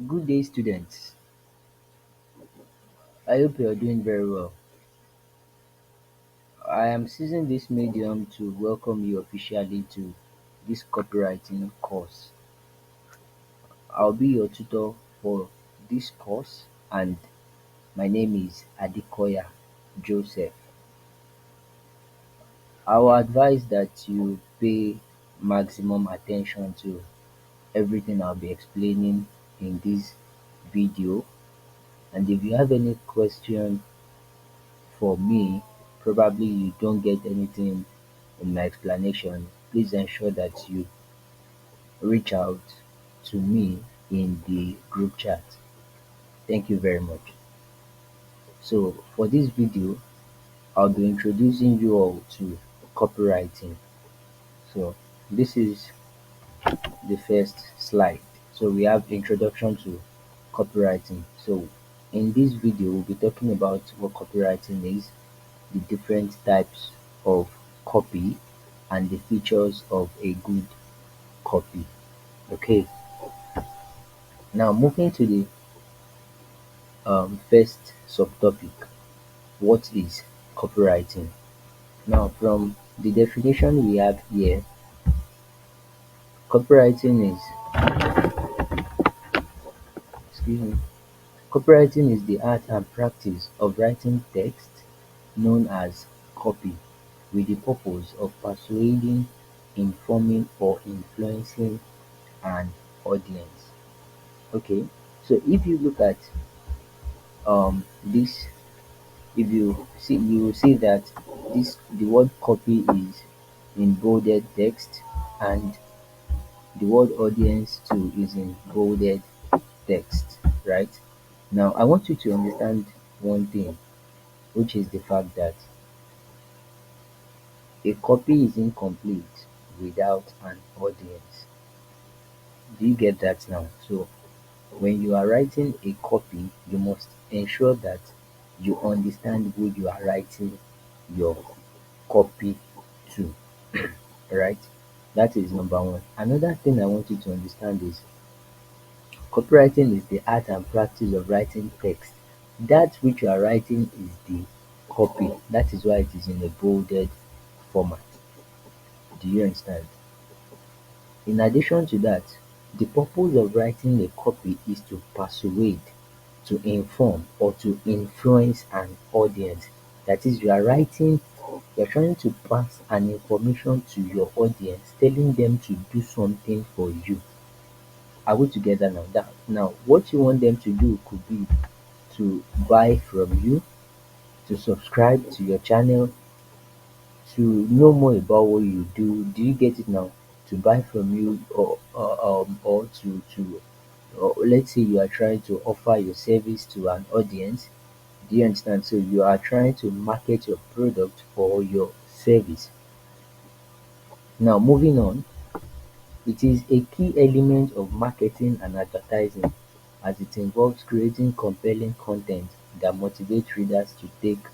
Good day, students. I hope you are doing very well. I am seizing this medium to welcome you officially to this copywriting course. I'll be your tutor for this course, and my name is Adikoya Joseph. I will advise that you pay maximum attention to everything I'll be explaining in this video. And if you have any question for me, probably you don't get anything in my explanation, please ensure that you reach out to me in the group chat. Thank you very much. So, for this video, I'll be introducing you all to copywriting. So, this is the first slide. So, we have introduction to copywriting. So, in this video, we'll be talking about what copywriting is, the different types of copy, and the features of a good copy. Okay, now moving to the first subtopic, what is copywriting? Now, from the definition we have here, copywriting is, excuse me, copywriting is the art and practice of writing text known as copy with the purpose of persuading, informing, or influencing an audience. Okay, so if you look at this, if you will see that the word copy is in bolded text, and the word audience too is in bolded text, right? Now I want you to understand one thing, which is the fact that a copy is incomplete without an audience. Do you get that now? So when you are writing a copy, you must ensure that you understand who you are writing your copy to, right? That is number one. Another thing I want you to understand is copywriting is the art and practice of writing text. That which you are writing is the copy. That is why it is in a bolded format. Do you understand? In addition to that, the purpose of writing a copy is to persuade, to inform, or to influence an audience. That is, you're trying to pass an information to your audience, telling them to do something for you. Are we together now? Now, what you want them to do could be to buy from you, to subscribe to your channel, to know more about what you do. Do you get it now? To buy from you, or to or let's say you are trying to offer your service to an audience. Do you understand? So you are trying to market your product or your service. Now, moving on, it is a key element of marketing and advertising, as it involves creating compelling content that motivates readers to take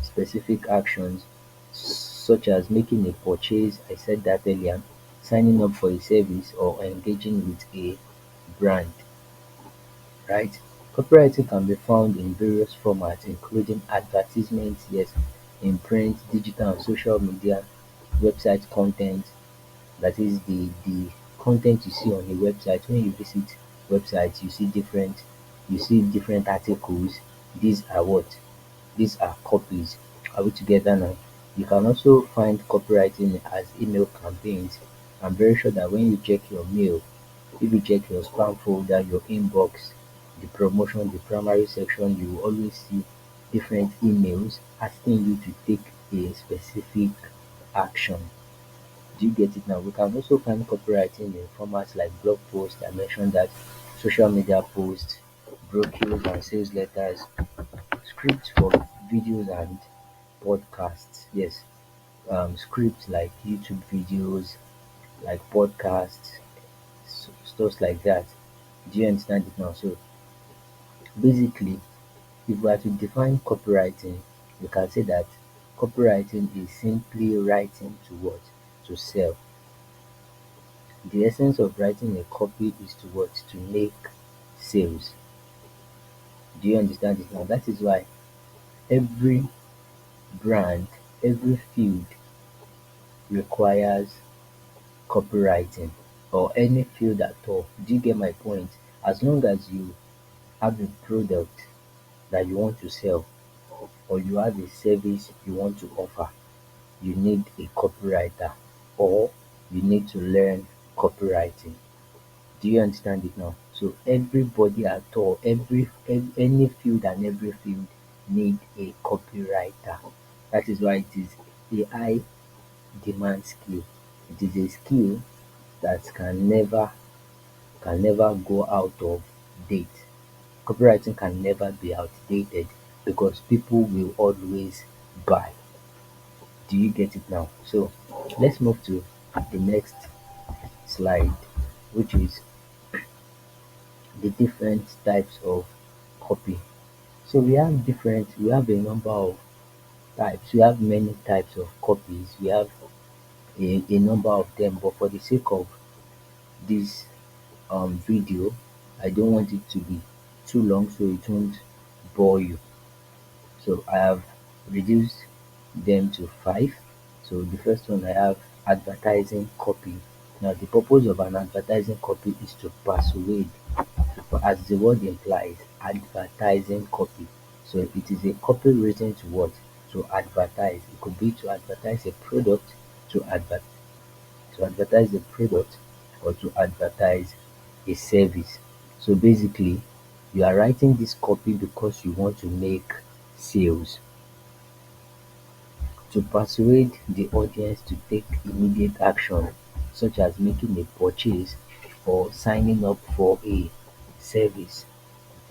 specific actions, such as making a purchase, I said that earlier, signing up for a service, or engaging with a brand, right? Copywriting can be found in various formats, including advertisements, yes, in print, digital, and social media, website content, that is the content you see on a website. When you visit websites, you see different articles. These are what? These are copies. Are we together now? You can also find copywriting as email campaigns. I'm very sure that when you check your mail, if you check your spam folder, your inbox, the promotion, the primary section, you will always see different emails asking you to take a specific action. Do you get it now? We can also find copywriting in formats like blog posts. I mentioned that, social media posts, brochures and sales letters, scripts for videos and podcasts. Yes, scripts like YouTube videos, like podcasts, stuff like that. Do you understand it now? So basically, if we are to define copywriting, we can say that copywriting is simply writing to what? To sell. The essence of writing a copy is to what? To make sales. Do you understand it now? That is why every brand, every field requires copywriting, or any field at all. Do you get my point? As long as you have a product that you want to sell, or you have a service you want to offer, you need a copywriter, or you need to learn copywriting. Do you understand it now? So everybody at all, any field and every field need a copywriter. That is why it is a high demand skill. It is a skill that can never go out of date. Copywriting can never be outdated because people will always buy. Do you get it now? So let's move to the next slide, which is the different types of copy. So we have a number of types. We have many types of copies. We have a number of them, but for the sake of this video, I don't want it to be too long so it won't bore you. So I have reduced them to five. So the first one, I have advertising copy. Now the purpose of an advertising copy is to persuade, as the word implies, advertising copy. So it is a copy written to what? To advertise. It could be to advertise a product, to advertise a product, or to advertise a service. So basically, you are writing this copy because you want to make sales, to persuade the audience to take immediate action, such as making a purchase or signing up for a service.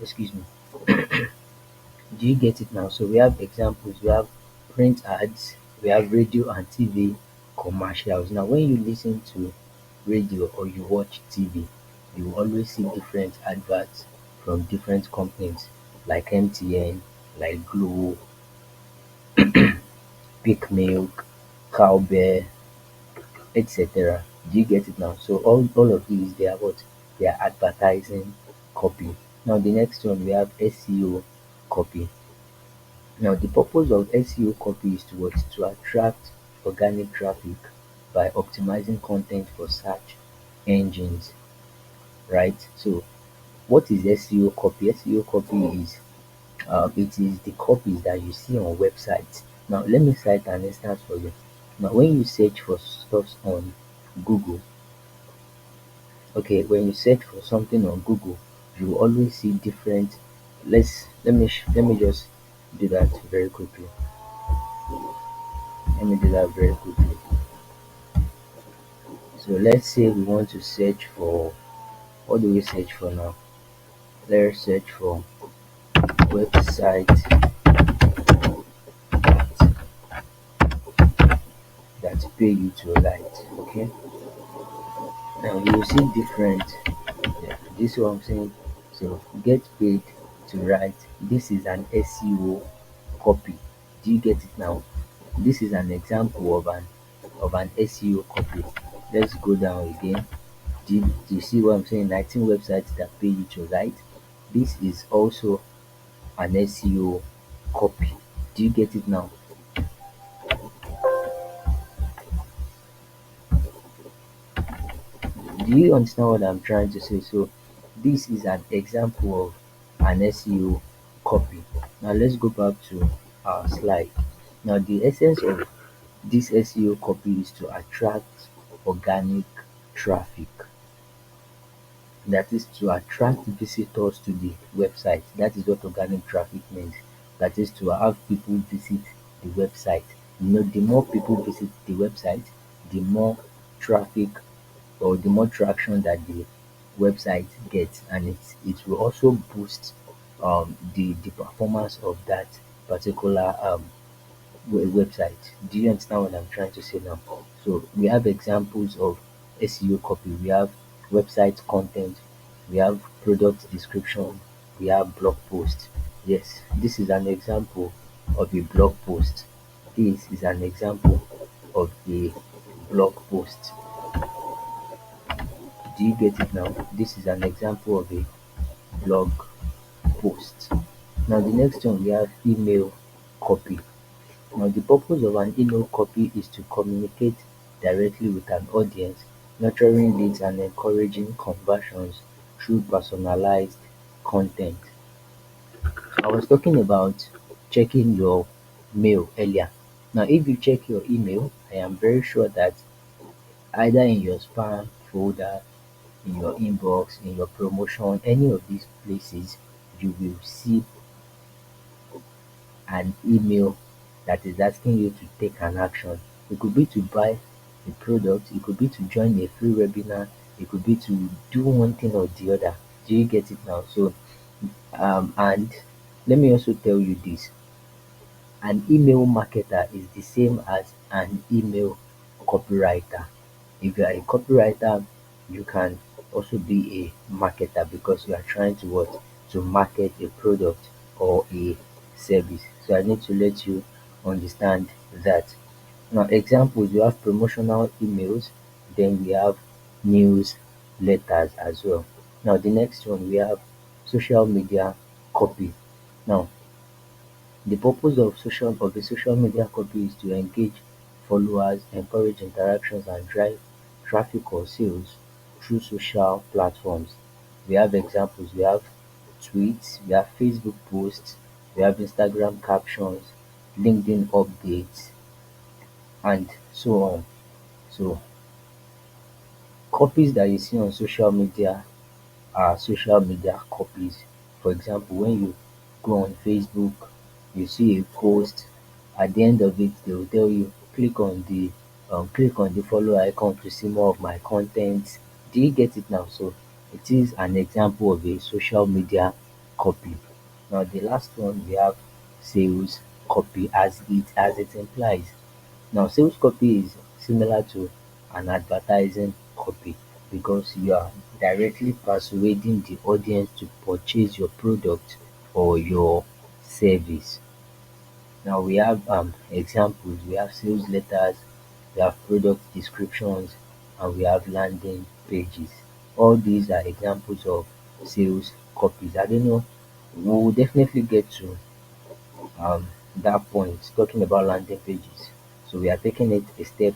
Excuse me. Do you get it now? So we have examples. We have print ads, we have radio and TV commercials. Now, when you listen to radio or you watch TV, you will always see different adverts from different companies like MTN, like Glow, Peak Milk, Cowbell, etc. Do you get it now? So all of these, they are what? They are advertising copy. Now the next one, we have SEO copy. Now the purpose of SEO copy is to what? To attract organic traffic by optimizing content for search engines, right? So what is SEO copy? SEO copy is it is the copies that you see on websites. Now let me cite an instance for you. Now when you search for stuff on Google, okay, when you search for something on Google, you will always see different. Let me just do that very quickly. Let me do that very quickly. So let's say we want to search for, what do we search for now? Let's search for website that pay you to write. Okay. Now you will see different. Yeah, this is what I'm saying. So get paid to write. This is an SEO copy. Do you get it now? This is an example of an SEO copy. Let's go down again. Do you see what I'm saying? 19 websites that pay you to write. This is also an SEO copy. Do you get it now? Do you understand what I'm trying to say? So this is an example of an SEO copy. Now let's go back to our slide. Now the essence of this SEO copy is to attract organic traffic. That is to attract visitors to the website. That is what organic traffic means. That is to have people visit the website. The more people visit the website, the more traffic or the more traction that the website gets, and it will also boost the performance of that particular website. Do you understand what I'm trying to say now? So we have examples of SEO copy. We have website content, we have product description, we have blog post. Yes, this is an example of a blog post. This is an example of a blog post. Do you get it now? This is an example of a blog posts. Now the next one we have email copy. Now the purpose of an email copy is to communicate directly with an audience, nurturing leads and encouraging conversions through personalized content. I was talking about checking your mail earlier. Now if you check your email, I am very sure that either in your spam folder, in your inbox, in your promotion, any of these places, you will see an email that is asking you to take an action. It could be to buy a product, it could be to join a free webinar, it could be to do one thing or the other. Do you get it now? So, and let me also tell you this: an email marketer is the same as an email copywriter. If you are a copywriter, you can also be a marketer because you are trying to what? To market a product or a service. So I need to let you understand that. Now examples, we have promotional emails, then we have newsletters as well. Now the next one we have social media copy. Now the purpose of a social media copy is to engage followers, encourage interactions and drive traffic or sales through social platforms. We have examples, we have tweets, we have Facebook posts, we have Instagram captions, LinkedIn updates and so on. So copies that you see on social media are social media copies. For example, when you go on Facebook, you see a post, at the end of it, they will tell you click on the follow icon to see more of my content. Do you get it now? So it is an example of a social media copy. Now the last one we have sales copy as it implies. Now sales copy is similar to an advertising copy because you are directly persuading the audience to purchase your product or your service. Now we have examples, we have sales letters, we have product descriptions, and we have landing pages. All these are examples of sales copies. I don't know, we will definitely get to um, that point talking about landing pages. So we are taking it a step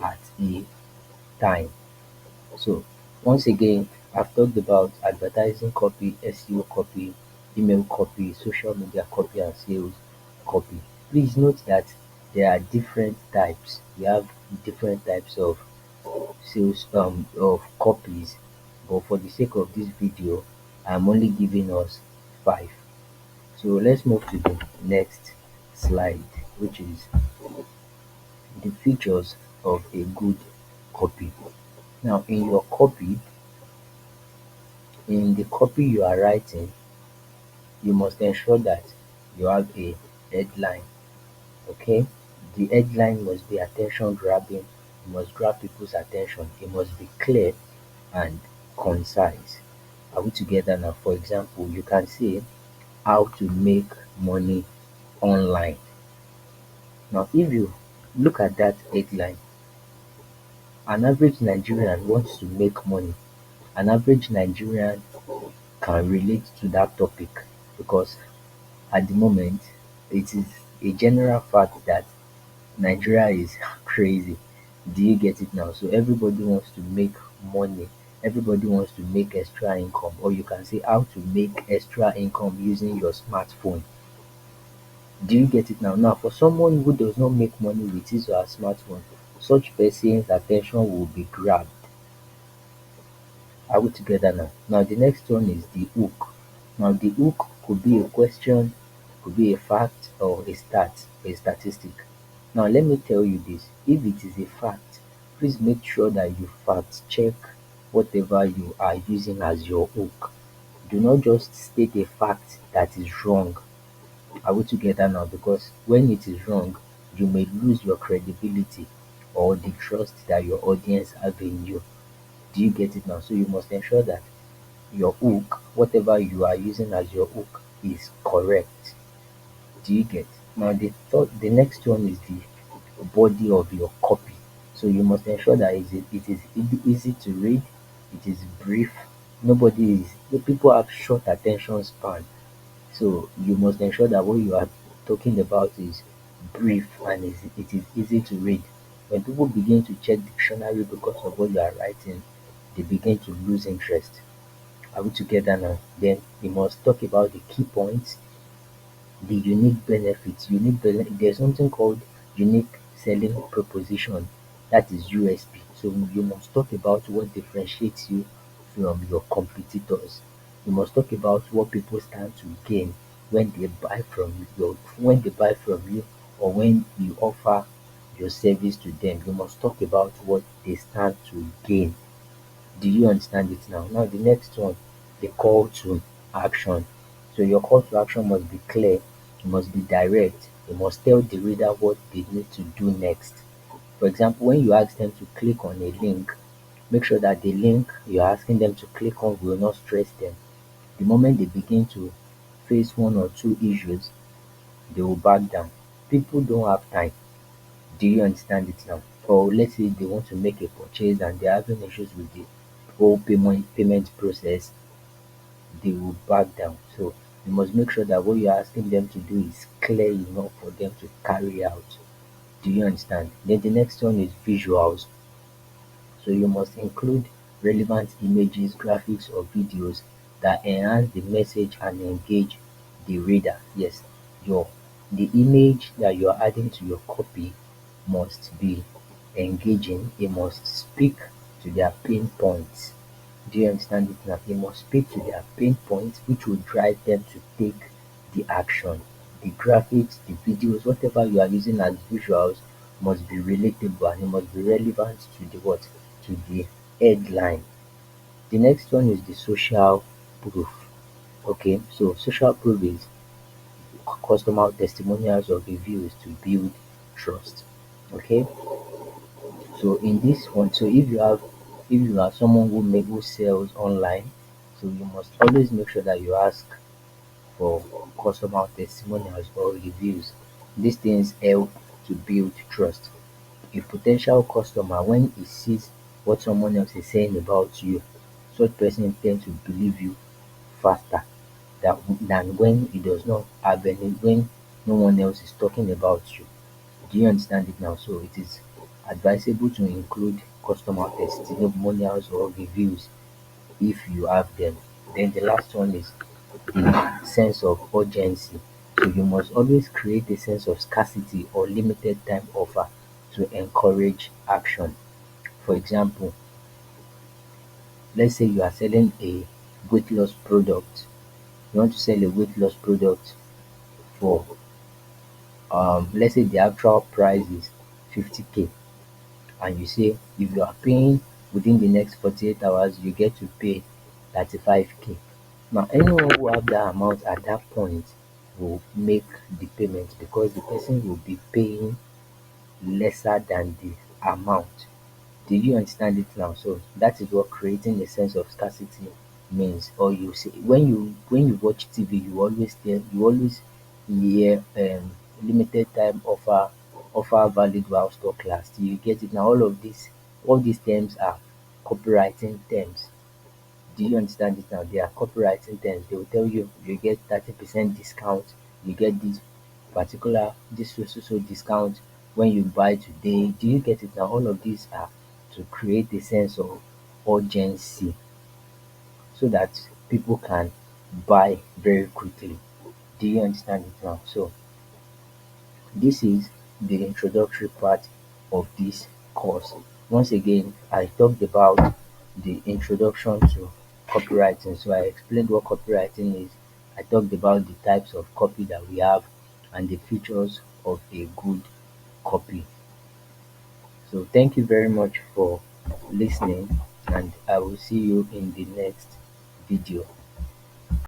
at a time. So once again, I've talked about advertising copy, SEO copy, email copy, social media copy, and sales copy. Please note that there are different types. We have different types of sales of copies, but for the sake of this video, I'm only giving us five. So let's move to the next slide, which is the features of a good copy. Now, in the copy you are writing, you must ensure that you have a headline. Okay, the headline must be attention grabbing, it must grab people's attention, it must be clear and concise. Are we together now? For example, you can say how to make money online. Now, if you look at that headline, an average Nigerian wants to make money. An average Nigerian can relate to that topic because at the moment it is a general fact that Nigeria is crazy. Do you get it now? So everybody wants to make money. Everybody wants to make extra income, or you can say how to make extra income using your smartphone. Do you get it now? Now, for someone who does not make money with his or her smartphone, such person's attention will be grabbed. Are we together now? Now the next one is the hook. Now the hook could be a question, could be a fact or a statistic. Now let me tell you this. If it is a fact, please make sure that you fact check whatever you are using as your hook. Do not just state a fact that is wrong. Are we together now? Because when it is wrong, you may lose your credibility or the trust that your audience have in you. Do you get it now? So you must ensure that your hook, whatever you are using as your hook, is correct. Do you get? Now the next one is the body of your copy. So you must ensure that it is easy to read, it is brief, Nobody is the people have short attention span. So you must ensure that what you are talking about is brief and it is easy to read. When people begin to check dictionary because of what you are writing, they begin to lose interest. Are we together now? Then you must talk about the key points, the unique benefits. There's something called unique selling proposition, that is USP. So you must talk about what differentiates you from your competitors. You must talk about what people stand to gain when they buy from you or when you offer your service to them. You must talk about what they stand to gain. Do you understand it now? Now the next one, the call to action. So your call to action must be clear, it must be direct, you must tell the reader what they need to do next. For example, when you ask them to click on a link, make sure that the link you're asking them to click on will not stress them. The moment they begin to face one or two issues, they will back down. People don't have time. Do you understand it now? Or let's say they want to make a purchase and they're having issues with the whole payment process, they will back down. So you must make sure that what you're asking them to do is clear enough for them to carry out. Do you understand? Then the next one is visuals. So you must include relevant images, graphics, or videos that enhance the message and engage the reader. Yes, your the image that you are adding to your copy must be engaging. It must speak to their pain points. Do you understand it now? It must speak to their pain points, which will drive them to take the action. The graphics, the videos, whatever you are using as visuals must be relatable and it must be relevant to the what? To the headline. The next one is the social proof. Okay, so social proof is customer testimonials or reviews to build trust. Okay, so in this one, so if you are someone who sells online, so you must always make sure that you ask for customer testimonials or reviews. These things help to build trust. A potential customer, when he sees what someone else is saying about you, such person tends to believe you faster than when he does not have any, when no one else is talking about you. Do you understand it now? So it is advisable to include customer testimonials or reviews if you have them. Then the last one is the sense of urgency. So you must always create a sense of scarcity or limited time offer to encourage action. For example, let's say you are selling a weight loss product. You want to sell a weight loss product for let's say the actual price is 50K, and you say if you are paying within the next 48 hours you get to pay 35K. Now anyone who have that amount at that point will make the payment because the person will be paying lesser than the amount. Do you understand it now? So that is what creating a sense of scarcity means. Or you see, when you watch TV, you always hear limited time offer valid while stock lasts. You get it now. All these terms are copywriting terms. Do you understand it now? They are copywriting terms. They will tell you you get 30% discount, you get this so discount when you buy today. Do you get it now? All of these are to create a sense of urgency so that people can buy very quickly. Do you understand it now? So this is the introductory part of this course. Once again, I talked about the introduction to copywriting. So I explained what copywriting is. I talked about the types of copy that we have and the features of a good copy. So thank you very much for listening and I will see you in the next video.